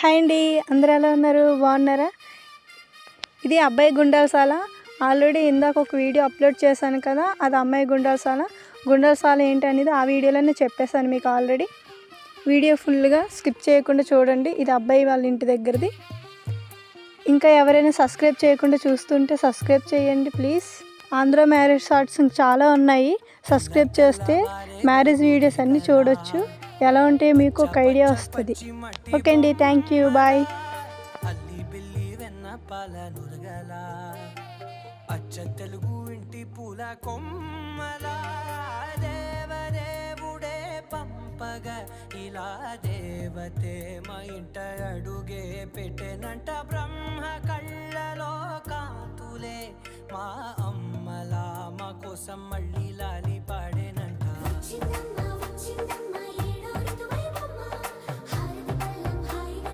Hi అండి, అందరూ ఎలా ఉన్నారు? బాగున్నారా? ఇది అబ్బాయి గుండాలసాల. ఆల్రెడీ ఇందాక ఒక వీడియో అప్లోడ్ చేశాను కదా, అది అమ్మాయి గుండాలసాల. గుండాలసాల ఏంటి అనేది ఆ వీడియోలోనే చెప్పేశాను మీకు ఆల్రెడీ. వీడియో ఫుల్గా స్కిప్ చేయకుండా చూడండి. ఇది అబ్బాయి వాళ్ళ ఇంటి దగ్గరది. ఇంకా ఎవరైనా సబ్స్క్రైబ్ చేయకుండా చూస్తుంటే సబ్స్క్రైబ్ చేయండి ప్లీజ్. ఆంధ్ర మ్యారేజ్ షార్ట్స్ చాలా ఉన్నాయి. సబ్స్క్రైబ్ చేస్తే మ్యారేజ్ వీడియోస్ అన్నీ చూడొచ్చు. ఎలా ఉంటే మీకు ఒక ఐడియా వస్తుంది. ఓకే అండి, థ్యాంక్ యూ, బాయ్. అచ్చ తెలుగు ఇంటి పూల కొమ్మల దేవదేవుడే పంపగా ఇలా దేవతే మా ఇంట అడుగే పెట్టెనంట. బ్రహ్మ కళ్ళలో కాంతులే మా అమ్మలా మా కోసం మళ్ళీ లాలి పాడేనంట.